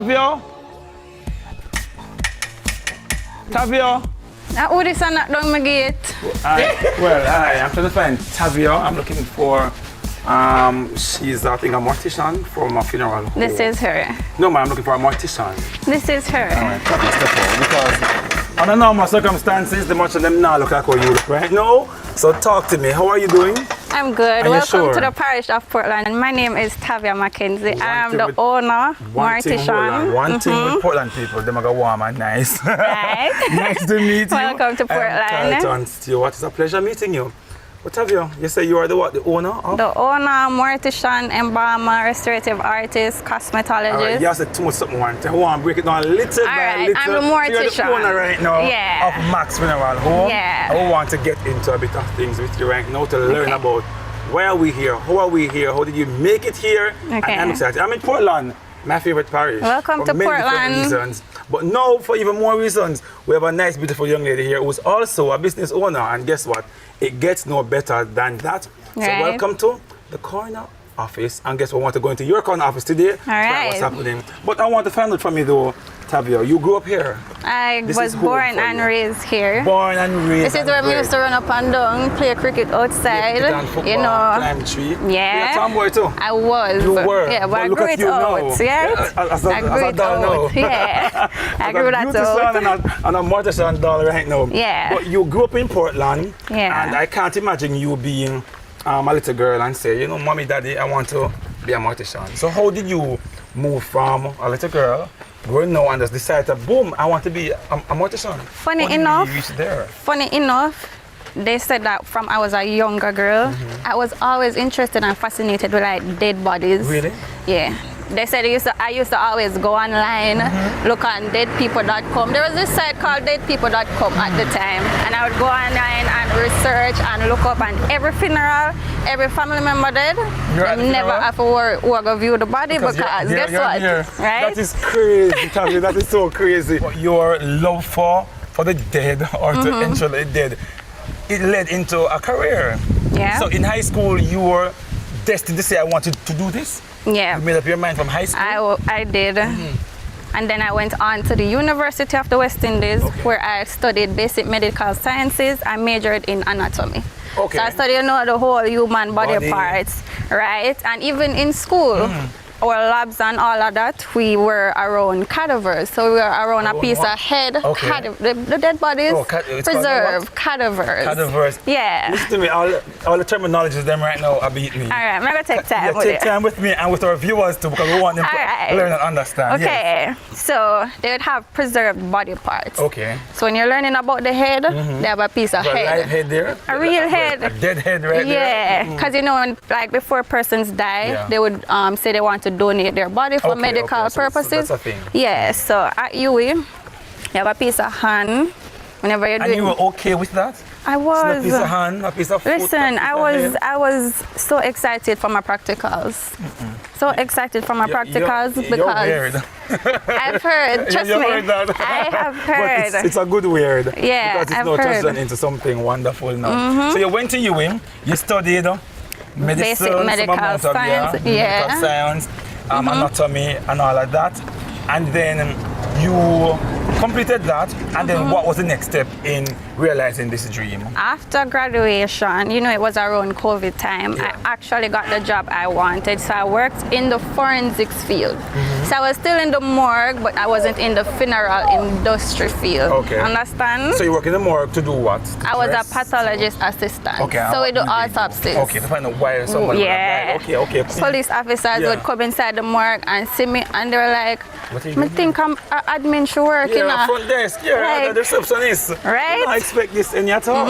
Tavia? Tavia? Who this and knock down my gate? Hi, I'm trying to find Tavia. I'm looking for, she's, I think, a mortician from a funeral home. This is her. No, ma'am, I'm looking for a mortician. This is her. All right, step forward, because under normal circumstances, the much of them now look like how you look right now. So talk to me. How are you doing? I'm good. Are you Welcome sure? to the parish of Portland. And my name is Tavia McKenzie. I'm the owner, Mortician. One thing with Portland people, they go warm and nice. Right. Nice to meet you. Welcome to Portland. Carlton Stewart, it's a pleasure meeting you. But Tavia, you say you are the what? The owner of? The owner, Mortician, embalmer, restorative artist, cosmetologist. All right, you have to too much something one. I want to break it down little by little. I'm the mortician. So you're the owner right now of Max Funeral Home. Yeah. I want to get into a bit of things with you right now to learn about why are we here, how are we here, how did you make it here? And I'm excited. I'm in Portland, my favorite parish. Welcome to many Portland. Reasons. But now, for even more reasons, we have a nice, beautiful young lady here who's also a business owner. And guess what? It gets no better than that. So welcome to the corner office. And guess what? I want to go into your corner office today. All right. What's happening. But I want to find out from you though, Tavia, you grew up here. I was born and raised here. Born and raised. This is where we used to run up and down, play cricket outside. Yeah, football, you know. climb tree. Yeah. You're a tomboy too. I was. You were. Yeah, but well, I look grew at it you out. now. Yeah. I grew it out. Yeah. I grew that out. And a mortician doll right now. Yeah. But you grew up in Portland. Yeah. And I can't imagine you being a little girl and say, you know, mommy, daddy, I want to be a mortician. So how did you move from a little girl, growing now, and just decide to boom, I want to be a mortician? Funny enough, they said that from I was a younger girl, I was always interested and fascinated with like dead bodies. Really? Yeah. They said I used to always go online, look on deadpeople.com. There was this site called deadpeople.com at the time. And I would go online and research and look up, and every funeral, every family member dead, I never have to go view the body because guess what? Right? That is crazy, Tavia. That is so crazy. Your love for the dead or to ensure the dead, it led into a career. Yeah. So in high school, you were destined to say, I wanted to do this? Yeah. You made up your mind from high school? I did. And then I went on to the University of the West Indies, where I studied basic medical sciences. I majored in anatomy. Okay. So I studied the whole human body parts, right? And even in school, our labs and all of that, we were around cadavers. So we were around a piece of head, the dead bodies, preserved cadavers. Cadavers. Yeah. Listen to me, all the terminologies them right now are beating me. All right, I'm going to take time with take time with me and with our viewers too, because we want them to learn and understand. Okay, so they would have preserved body parts. Okay. So when you're learning about the head, they have a piece of head. A live head there? A real head. A dead head right there? Yeah, because you know, when, like before persons die, they would say they want to donate their body for medical purposes. So that's a thing. Yeah, so at UWI, you have a piece of hand. Whenever you're doing. And you were okay with that? I was. A piece of hand, a piece of foot. Listen, I was so excited for my practicals. So excited for my practicals because you're weird. I've heard. Trust me, I have heard. But it's a good weird. Yeah, because it's now transitioned into something wonderful now. So you went to UWI, you studied medicine, basic medical science, medical science, anatomy, and all of that, and then you completed that, and then what was the next step in realizing this dream? After graduation, you know, it was around COVID time, I actually got the job I wanted. So I worked in the forensics field. So I was still in the morgue, but I wasn't in the funeral industry field. Okay. Understand? So you work in the morgue to do what? I was a pathologist assistant. Okay. So we do autopsies. Okay, to find out why someone would have died. Okay. Police officers would come inside the morgue and see me, and they were like, I think I'm admin should work, you know. Front desk, the receptionist. Right? You don't expect this in at all.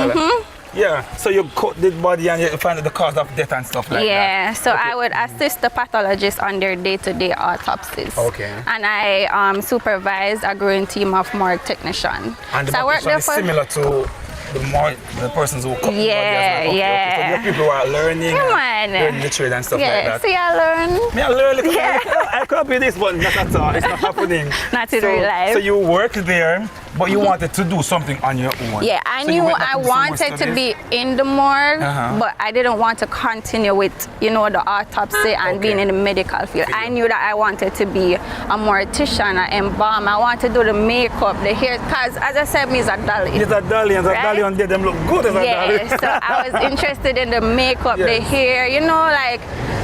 Yeah, so you cut the body and you find out the cause of death and stuff like that. Yeah, so I would assist the pathologists on their day-to-day autopsies. Okay. And I supervise a growing team of morgue technicians. And the so I worked there for similar to the persons who cut the body as well. Okay. So the people who are learning, learning the trade and stuff like that. See, I learn. Me, I learn little I copy this, but not at all. It's not happening. Not in real life. So you work there, But you wanted to do something on your own. Yeah, I So you knew went back I to some more wanted to studies? be in the morgue, but I didn't want to continue with, you know, the autopsy and being in the medical field. I knew that I wanted to be a mortician, an embalmer. I wanted to do the makeup, the hair, because as I said, me is a dolly. It's a dolly, and a dolly on there, them look good as a dolly. Yeah, so I was interested in the makeup, the hair, you know, like,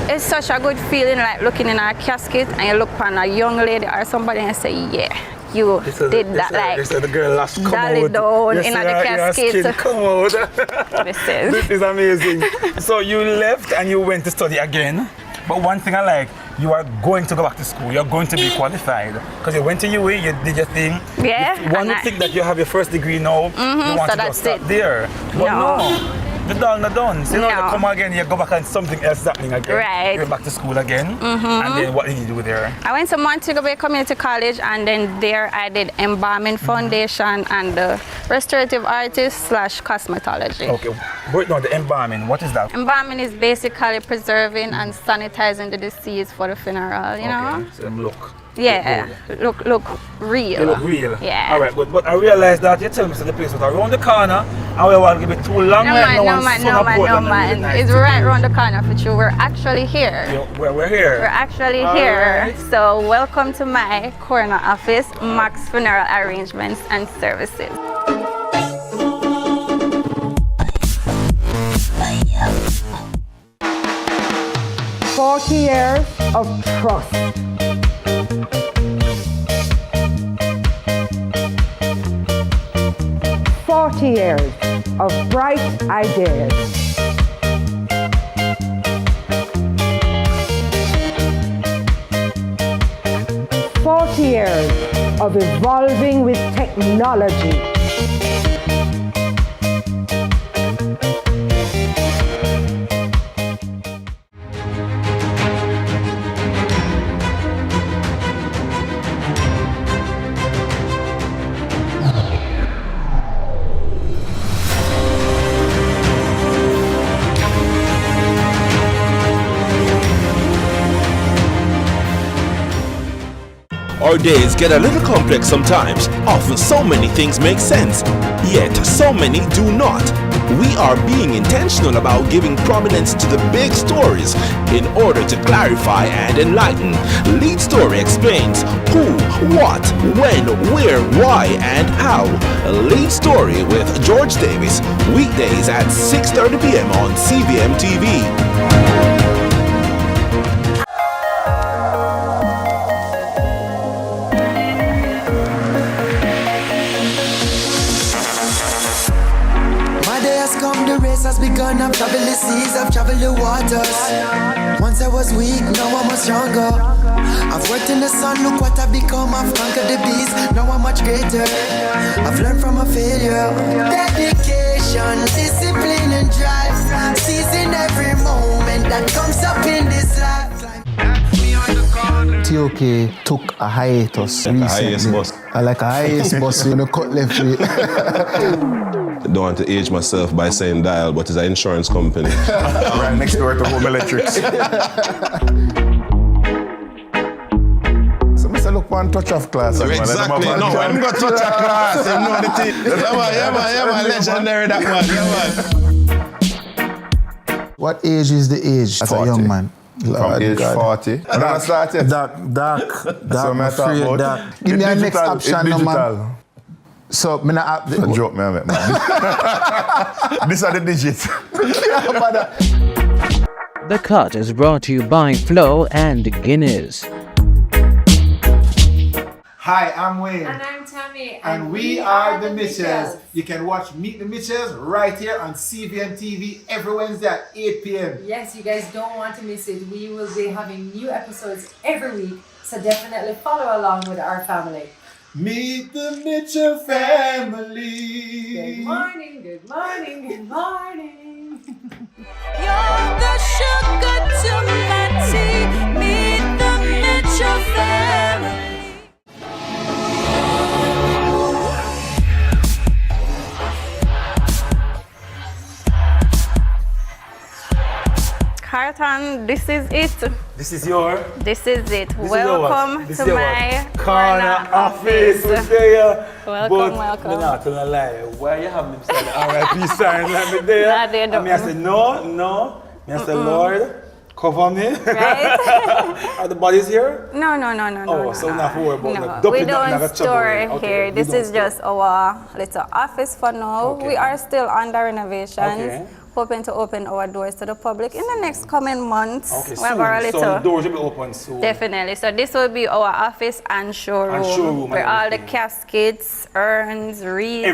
it's such a good feeling, like looking in a casket and you look upon a young lady or somebody and say, yeah, you did that, like, the girl last come dolly out. down in the casket. Your skin come out. This is amazing. So you left and you went to study again. But one thing I like, you are going to go back to school. You're going to be qualified because you went to UA, you did your thing. Yeah. One would think that you have your first degree now. You want so to just stop there. But no. The done, the done. So you know, you come again, you go back and something else is happening again. Right. You went back to school again. And then what did you do there? I went to Montego Bay Community College, and then there I did embalming foundation and restorative artist / cosmetology. Okay, break down the embalming. What is that? Embalming is basically preserving and sanitizing the deceased for the funeral, you know? So look. Yeah, look real. They look real. Yeah. All right, but I realized that you tell me so the place was around the corner. I will want to give it too long. No man. It's right around the corner for you. We're actually here. We're here. We're actually here. Right. So welcome to my corner office, Max Funeral Arrangements and Services. "40 years of trust. 40 years of bright ideas. 40 years of evolving with technology. Our days get a little complex sometimes. Often so many things make sense, yet so many do not. We are being intentional about giving prominence to the big stories in order to clarify and enlighten. Lead Story explains who, what, when, where, why, and how. Lead Story with George Davis, weekdays at 6:30 p.m. on CVM TV. Has begun, I've traveled the seas, I've traveled the waters. Once I was weak, now I'm much stronger. I've worked in the sun, look what I've become. I've conquered the beast, now I'm much greater. I've learned from a failure. Dedication, discipline and drive. Seizing every moment that comes up in this life. TOK took a hiatus like recently. A hiatus bus. Like a hiatus bus, you know, cut left way. Don't want to age myself by saying Dial, but it's an insurance company. Right next door to Home Electrics. So Mr. look one touch of class. Exactly. No, I'm got touch of class. You know the thing. Yeah, man, legendary that man. What age is the age as 40. a young man? From age 40. I don't start yet. Dark, So I'm afraid about dark. Give me a next option, no, man. digital. So, me not have A joke, man. These are the digits. The Cut is brought to you by Flo and Guinness. Hi, I'm Wayne. And I'm Tammy. And we are the Mitchells. You can watch Meet the Mitchells right here on CVM TV every Wednesday at 8 p.m. Yes, you guys don't want to miss it. We will be having new episodes every week, so definitely follow along with our family. Meet the Mitchell family. Good morning, good morning, good morning. You're the sugar to my tea. Meet the Mitchell family. Carlton, this is it. This is your... This is it. This Welcome is to my corner office. Welcome, welcome. I'm not telling a lie. Why you have me say R.I.P. sign like me there? Nah, they don't. And I say, no. I say, Lord, cover me. Right? Are the bodies here? No. Oh, so not for worry about No, we don't store here. This is just our little office for now. Okay. We are still under renovations. Okay. Hoping to open our doors to the public in the next coming months. Okay, We have our soon. So the doors will be open soon. Definitely. So this will be our office and showroom. Where all the caskets, urns, wreaths,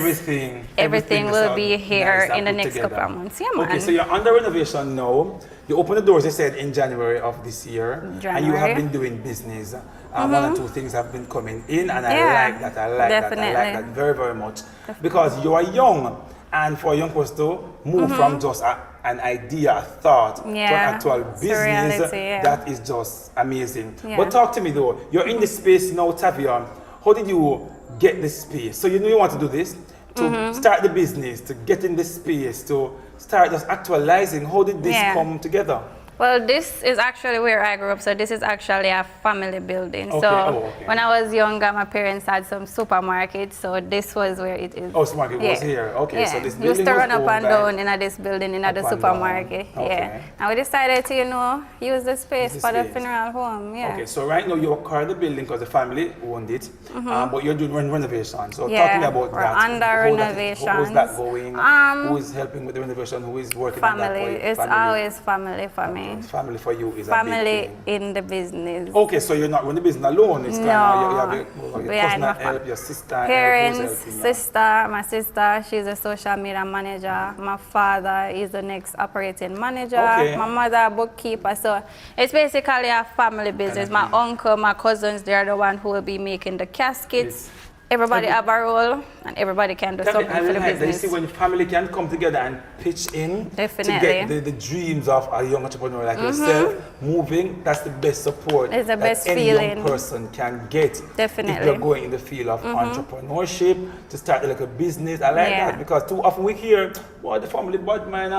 everything will be here in the next couple of months. Yeah, man. Okay, so you're under renovation now. You opened the doors, you said, in January of this year. And you have been doing business. One or two things have been coming in, and I like that. I like that very, very much. Because you are young. And for a young person to move from just an idea, a thought, to an actual business, that is just amazing. But talk to me though, you're in the space now, Tavia. How did you get this space? So you know you want to do this, to start the business, to get in this space, to start just actualizing. How did this come together? Well, this is actually where I grew up, so this is actually a family building. So when I was younger, my parents had some supermarkets, so this was where it is. Oh, supermarket was here. Okay, so this building used to run was up and down in this building in the supermarket. Okay. And we decided to, use the space for the funeral home. Okay, so right now you acquired the building because the family owned it, but you're doing renovation. So talk to me about that. Under renovation. How's that going? Who is helping with the renovation? Who is working on that? Family. It's always family for me. Family for you is family a big thing. in the business. Okay, so you're not running the business alone. It's no. Kind of, your cousin help, your sister parents, my sister, she's a social media manager. My father is the next operating manager. My mother, bookkeeper. So it's basically a family business. My uncle, my cousins, they're the one who will be making the caskets. Everybody have a role, and everybody can do something for the business. You see, when family can come together and pitch in to get the dreams of a young entrepreneur like yourself moving, that's the best support it's the best any feeling. Young person can get. Definitely. If you're going in the field of entrepreneurship, to start like a business. I like that because too often we hear, well, the family bad man,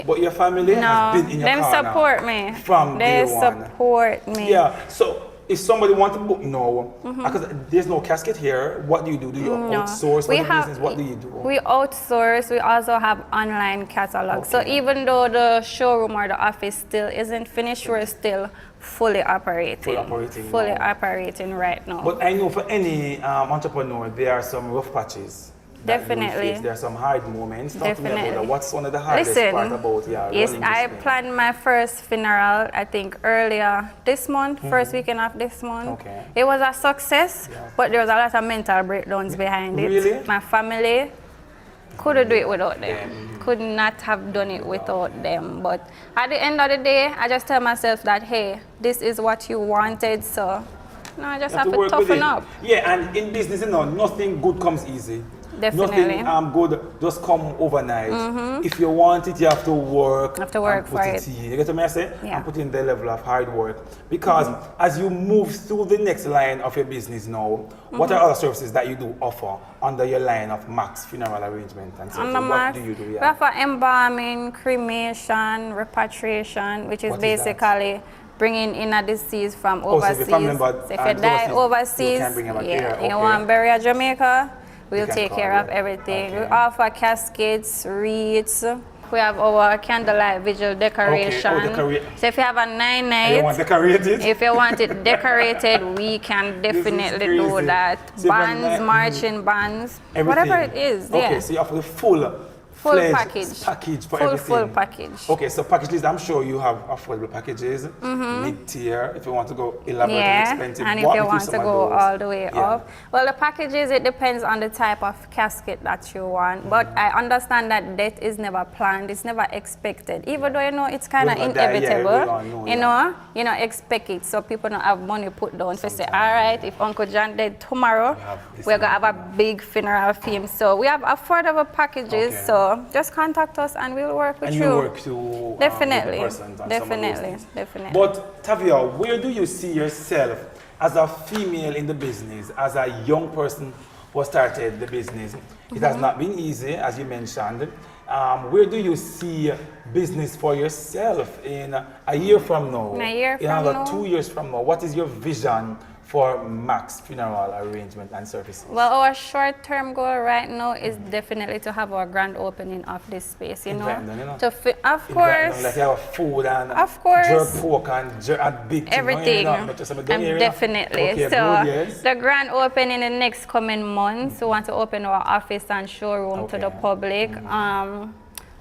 but your family has been in your corner. Them support me. From day one. They support me. Yeah, so if somebody wants to book now, because there's no casket here, what do you do? Do you outsource for the business? What do you do? We outsource. We also have online catalogs. So even though the showroom or the office still isn't finished, we're still fully operating. Fully operating right now. But I know for any entrepreneur, there are some rough patches. Definitely. There are some hard moments. Talk to me about that. What's one of the hardest part about yes, I planned my first funeral, I think earlier this month, first weekend of this month. Okay. It was a success, but there was a lot of mental breakdowns behind it. Really? My family couldn't do it without them. Could not have done it without them. But at the end of the day, I just tell myself that, hey, this is what you wanted, so I just have to toughen up. Yeah, and in business, nothing good comes easy. Definitely. Nothing good just come overnight. If you want it, you have to work. For it. You get what I say? Yeah. And put in the level of hard work. Because as you move through the next line of your business now, what are other services that you do offer under your line of Max Funeral Arrangement and so what do you do? We offer embalming, cremation, repatriation, which is basically bringing in a deceased from overseas. So if you die overseas, you want to bury at Jamaica, we'll take care of everything. We offer caskets, wreaths. We have our candlelight vigil decoration. So if you have a 9-night, if you want it decorated, we can definitely do that. Bands, marching bands, whatever it is. Okay, so you offer the full package for everything. Full package. Okay, so package list, I'm sure you have affordable packages, mid-tier, if you want to go elaborate and expensive. And if you want to go all the way up. Well, the packages, it depends on the type of casket that you want. But I understand that death is never planned, it's never expected. Even though, it's kind of inevitable, you know, expect it. So people don't have money put down to say, all right, if Uncle John dead tomorrow, we're going to have a big funeral for him. So we have affordable packages, so just contact us and we'll work with you. And you work to definitely. But Tavia, where do you see yourself as a female in the business, as a young person who started the business? It has not been easy, as you mentioned. Where do you see business for yourself in a year from now? In a year from now? 2 years from now? What is your vision for Max funeral arrangement and services? Well, our short-term goal right now is definitely to have our grand opening of this space, you know. Of course. Like you have food and jerk pork and big thing, everything. Definitely. Okay, so good, yes. the grand opening in the next coming months, we want to open our office and showroom to the public.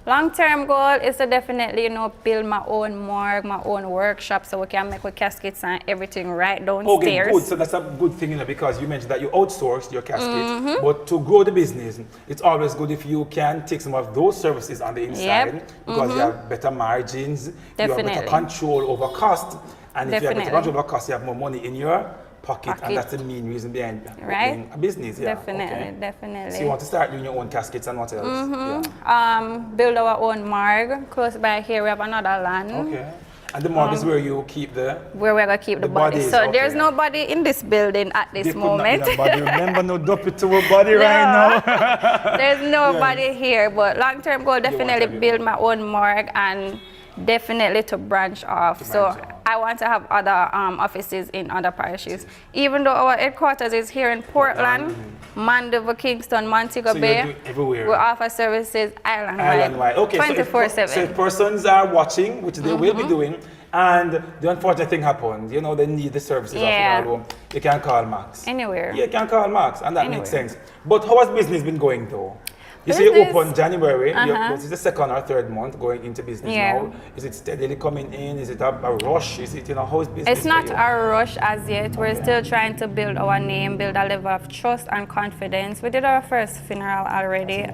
Long-term goal is to definitely, you know, build my own morgue, my own workshop, so we can make with caskets and everything right downstairs. Okay, good. So that's a good thing, you know, because you mentioned that you outsourced your caskets, but to grow the business, it's always good if you can take some of those services on the inside, because you have better margins, you have better control over cost, and if you have better control over cost, you have more money in your pocket, and that's the main reason behind a business. Definitely. So you want to start doing your own caskets and what else? Build our own morgue. Close by here, we have another land. Okay. And the morgue is where you keep the... Where we're going to keep the body. So there's nobody in this building at this moment. Remember, no duppy to a body right now. There's nobody here, but long-term goal, definitely build my own morgue and definitely to branch off. I want to have other offices in other parishes. Even though our headquarters is here in Portland, Mandeville, Kingston, Montego Bay, we offer services island-wide. Okay, 24/7. So if persons are watching, which they will be doing, and the unfortunate thing happened, you know, they need the services of funeral home, you can call Max. Anywhere. Yeah, you can call Max, and that makes sense. But how has business been going though? You say you opened January, this is the second or third month going into business now. Is it steadily coming in? Is it a rush? Is it, you know, how is business? It's not a rush as yet. We're still trying to build our name, build a level of trust and confidence. We did our first funeral already.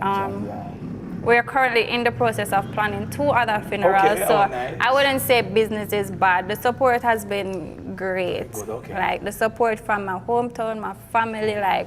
We're currently in the process of planning 2 other funerals. I wouldn't say business is bad. The support has been great. Like the support from my hometown, my family, like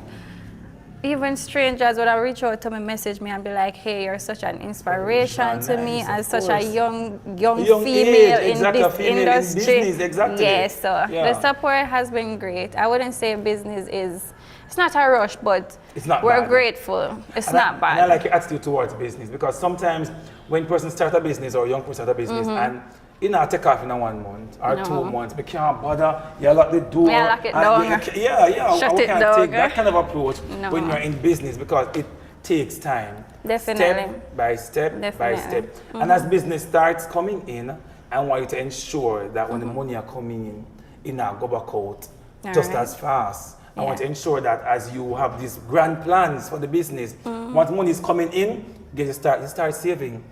even strangers would have reached out to me, message me and be like, hey, you're such an inspiration to me as such a young female in this industry. Yes, so the support has been great. I wouldn't say business is, it's not a rush, but we're grateful. It's not bad. And I like your attitude towards business, because sometimes when person start a business or young person start a business and you know, take off in 1 month or 2 months, but can't bother, you lock the door. Yeah, lock it down. Shut it down. Take that kind of approach when you're in business, because it takes time. Definitely. Step by step by step. And as business starts coming in, I want you to ensure that when the money are coming in go back out just as fast. I want to ensure that as you have these grand plans for the business, once money is coming in, you start saving,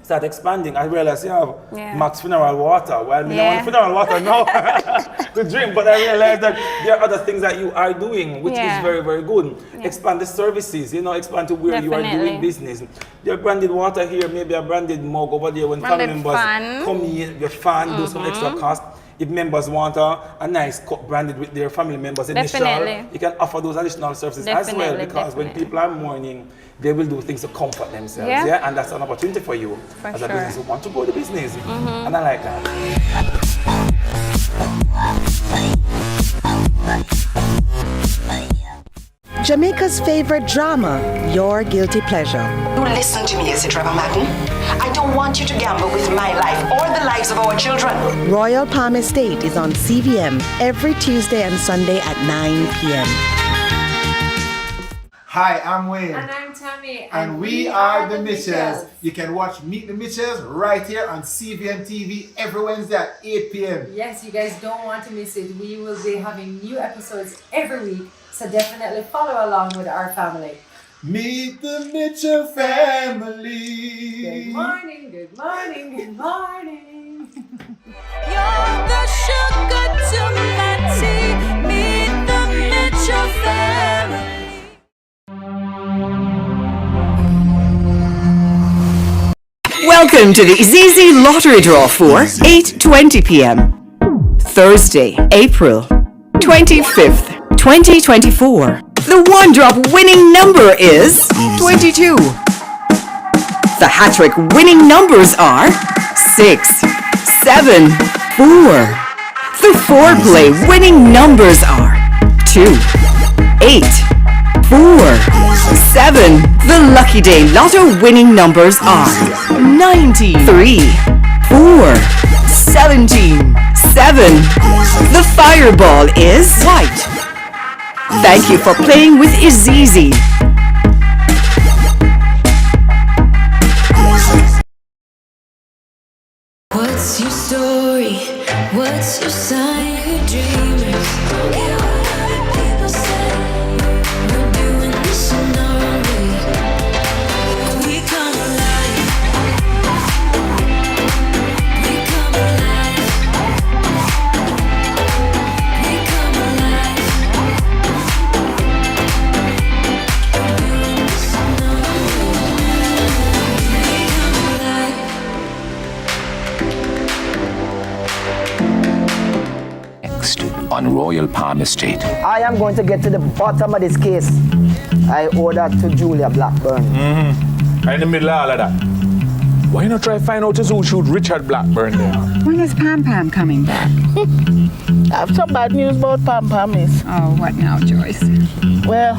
start expanding. I realize you have Max Funeral Water. Well, I want funeral water now to drink, but I realize that there are other things that you are doing, which is very, very good. Expand the services, you know, expand to where you are doing business. There are branded water here, maybe a branded mug over there when family members come in, your fan, do some extra cost. If members want a nice cup branded with their family members initial, you can offer those additional services as well, because when people are mourning, they will do things to comfort themselves, and that's an opportunity for you as a business who want to grow the business, and I like that. Jamaica's favorite drama, Your Guilty Pleasure. You listen to me, is it, Trevor Madden? I don't want you to gamble with my life or the lives of our children. Royal Palm Estate is on CVM every Tuesday and Sunday at 9 p.m. Hi, I'm Wayne. And I'm Tammy. And we are the Mitchells. You can watch Meet the Mitchells right here on CVM TV every Wednesday at 8 p.m. Yes, you guys don't want to miss it. We will be having new episodes every week, so definitely follow along with our family. Meet the Mitchell family. Good morning, good morning, good morning. You're the sugar to my tea. Meet the Mitchell family. Welcome to the ZZ Lottery Draw for 8:20 p.m. Thursday, April 25th, 2024. The one-drop winning number is 22. The hat-trick winning numbers are 6, 7, 4. The four-play winning numbers are 2, 8, 4, 7. The Lucky Day Lotto winning numbers are 93, 4, 17, 7. The fireball is white. Thank you for playing with Izizi. What's your story? What's your sign? You're dreamers. Don't care what other people say. We're doing this in our own way. We come alive. We come alive. We come alive. We're doing this in our own way. We come alive. On Royal Palm Estate. I am going to get to the bottom of this case. I owe that to Julia Blackburn. In the middle of all of that. Why not try find out who shoot Richard Blackburn there? When is Pam Pam coming back? I have some bad news about Pam Pam, miss. Oh, what now, Joyce? Well,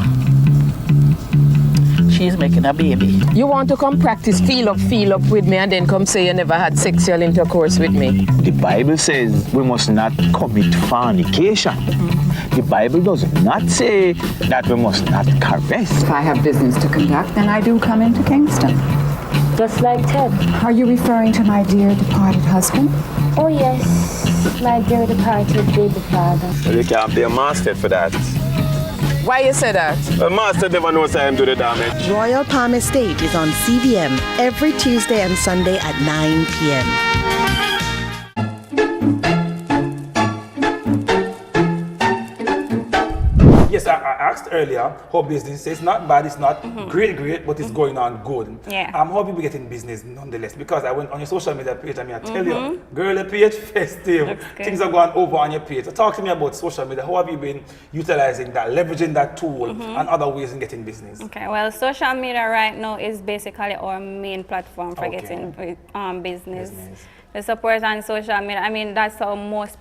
she's making a baby. You want to come practice feel up with me and then come say you never had sexual intercourse with me? The Bible says we must not commit fornication. The Bible does not say that we must not caress. If I have business to conduct, then I do come into Kingston. Just like Ted. Are you referring to my dear departed husband? Oh yes, my dear departed baby father. Well, you can't be a master for that. Why you say that? A master never knows how to do the damage. Royal Palm Estate is on CVM every Tuesday and Sunday at 9 p.m. Yes, I asked earlier how business is not bad, it's not great, but it's going on good. Yeah. How people get in business nonetheless? Because I went on your social media page and I tell you, girl, the page festive. Things are going over on your page. So talk to me about social media. How have you been utilizing that, leveraging that tool and other ways in getting business? Okay, well, social media right now is basically our main platform for getting business. The support on social media, I mean, that's how most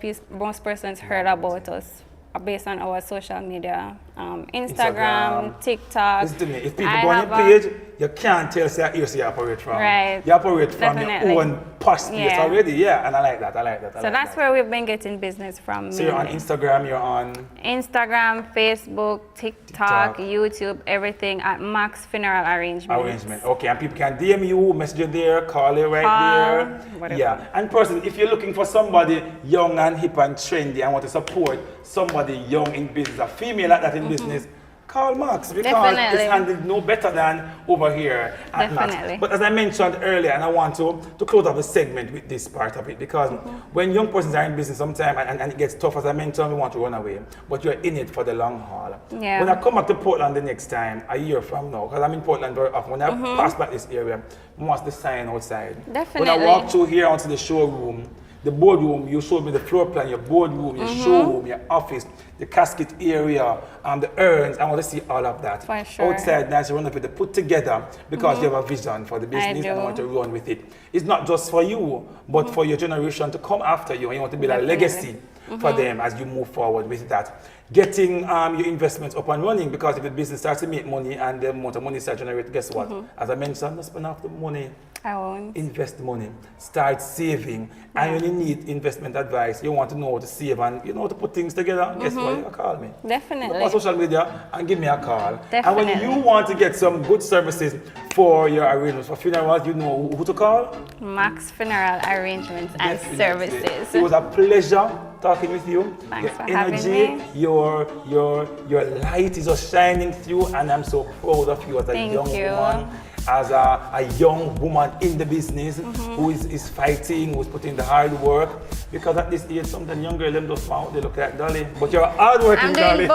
persons heard about us. Based on our social media, Instagram, TikTok. Listen to me, if people go on your page, you can't tell you operate from. Right. You operate from your own post space already, and I like that. So that's where we've been getting business from. So you're on Instagram, you're on? Instagram, Facebook, TikTok, YouTube, everything at Max Funeral Arrangements. Okay, and people can DM you, message you there, call you there. Whatever. Yeah, and person, if you're looking for somebody young and hip and trendy and want to support somebody young in business, a female like that in business, call Max, because it's handled no better than over here at Max. But as I mentioned earlier, and I want to close up the segment with this part of it, because when young persons are in business sometimes and it gets tough, as I mentioned, we want to run away, but you're in it for the long haul. Yeah. When I come back to Portland the next time, a year from now, because I'm in Portland very often, when I pass back this area, what's the sign outside? Definitely. When I walk through here onto the showroom, the boardroom, you showed me the floor plan, your boardroom, your showroom, your office, the casket area, the urns. I want to see all of that. For sure. Outside, nice, you want to put together because you have a vision for the business and I want to run with it. It's not just for you, but for your generation to come after you, and you want to build a legacy for them as you move forward with that. Getting your investments up and running, because if the business starts to make money and the amount of money starts to generate, guess what? As I mentioned, don't spend off the money. I won't. Invest money, start saving, and when you need investment advice, you want to know how to save and you know how to put things together, guess what? You call me. Definitely. Go on social media and give me a call. Definitely. And when you want to get some good services for your arrangements, for funerals, you know who to call? Max Funeral Arrangements and Services. It was a pleasure talking with you. Thanks your for energy, having me. your light is just shining through, and I'm so proud of you as a young woman. As a young woman in the business who is fighting, who's putting the hard work. Because at this age, sometimes young girls, them just found, they look like Dolly. But you're a hard-working Dolly.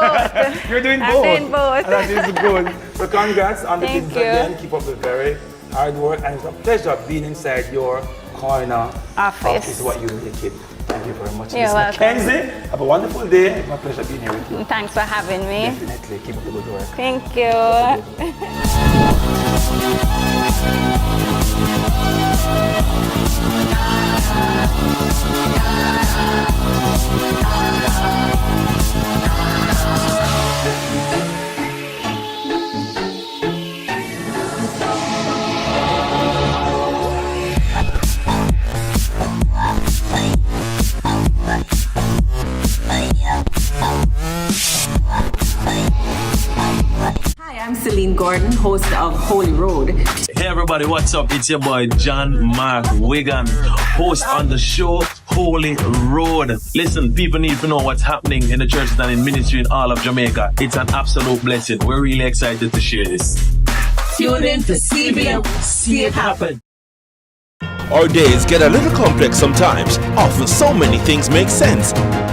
You're doing both. I'm doing both. And that is good. So congrats on the business again. Keep up the very hard work. And it's a pleasure being inside your corner office. Is what you make it. Thank you very much. You're welcome. McKenzie, have a wonderful day. It's my pleasure being here with you. Thanks for having me. Definitely. Keep up the good work. Thank you. I'm Celine Gordon, host of Holy Road. Hey everybody, what's up? It's your boy John Mark Wigan, host on the show Holy Road. Listen, people need to know what's happening in the churches and in ministry in all of Jamaica. It's an absolute blessing. We're really excited to share this. Tune in to CVM. See it happen. Our days get a little complex sometimes. Often so many things make sense,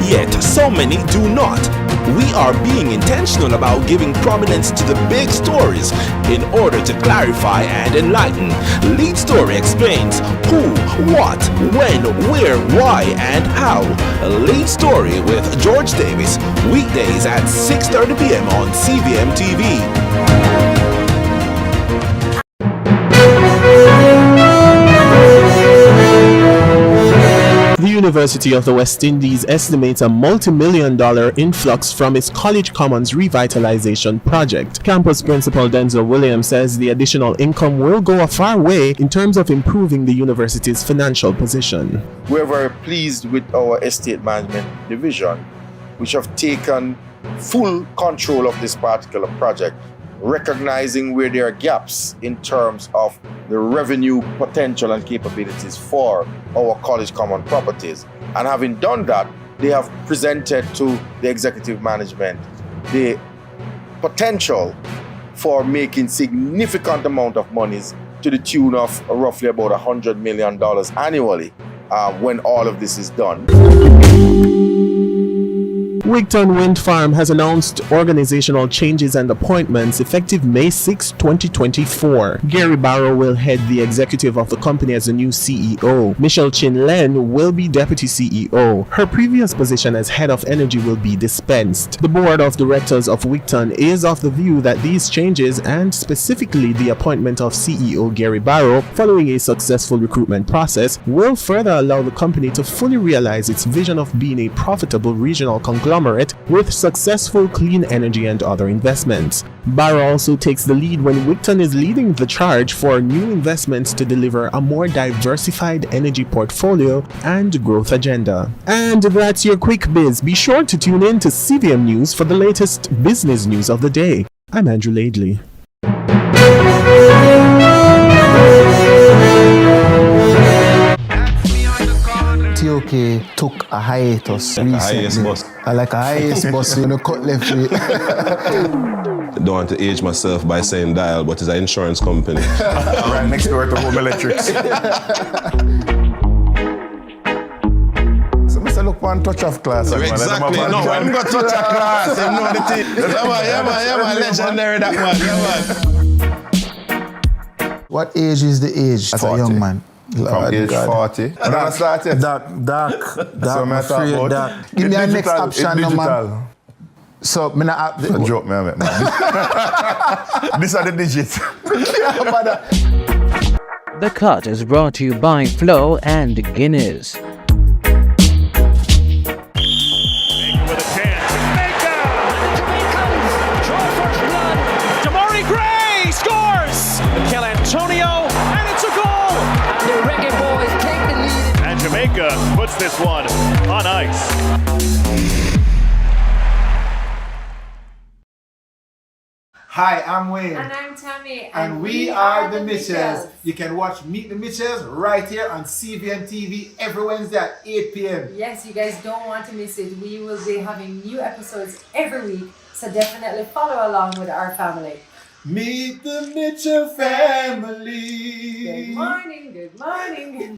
yet so many do not. We are being intentional about giving prominence to the big stories in order to clarify and enlighten. Lead Story explains who, what, when, where, why, and how. Lead Story with George Davis, weekdays at 6:30 p.m. on CVM TV. The University of the West Indies estimates a multi-million-dollar influx from its College Commons revitalization project. Campus Principal Denzel Williams says the additional income will go a far way in terms of improving the university's financial position. We're very pleased with our estate management division, which have taken full control of this particular project, recognizing where there are gaps in terms of the revenue potential and capabilities for our College Common properties. And having done that, they have presented to the executive management the potential for making significant amount of monies to the tune of roughly about $100 million annually when all of this is done. Wigton Wind Farm has announced organizational changes and appointments effective May 6, 2024. Gary Barrow will head the executive of the company as the new CEO. Michelle Chin Len will be deputy CEO. Her previous position as head of energy will be dispensed. The board of directors of Wigton is of the view that these changes, and specifically the appointment of CEO Gary Barrow following a successful recruitment process, will further allow the company to fully realize its vision of being a profitable regional conglomerate with successful clean energy and other investments. Barrow also takes the lead when Wigton is leading the charge for new investments to deliver a more diversified energy portfolio and growth agenda. And that's your quick biz. Be sure to tune in to CVM News for the latest business news of the day. I'm Andrew Laidley. TOK took a hiatus recently. Like a hiatus bus, you know, cut left way. I don't want to age myself by saying Dial, but it's an insurance company. Right next door to Home Electrics. So Mr. Look one touch of class. Exactly. No, I'm got touch of class. You know the thing. Yeah, man, legendary that man. What age is the age as a young man? From age 40. Dark. Give me a next option, no man. So, me not a joke, man. These are the digits. The Cut is brought to you by Flo and Guinness. Jamaica puts this one on ice. Hi, I'm Wayne. And I'm Tammy. And we are the Mitchells. You can watch Meet the Mitchells right here on CVM TV every Wednesday at 8 p.m. Yes, you guys don't want to miss it. We will be having new episodes every week, so definitely follow along with our family. Meet the Mitchell family. Good morning, good morning.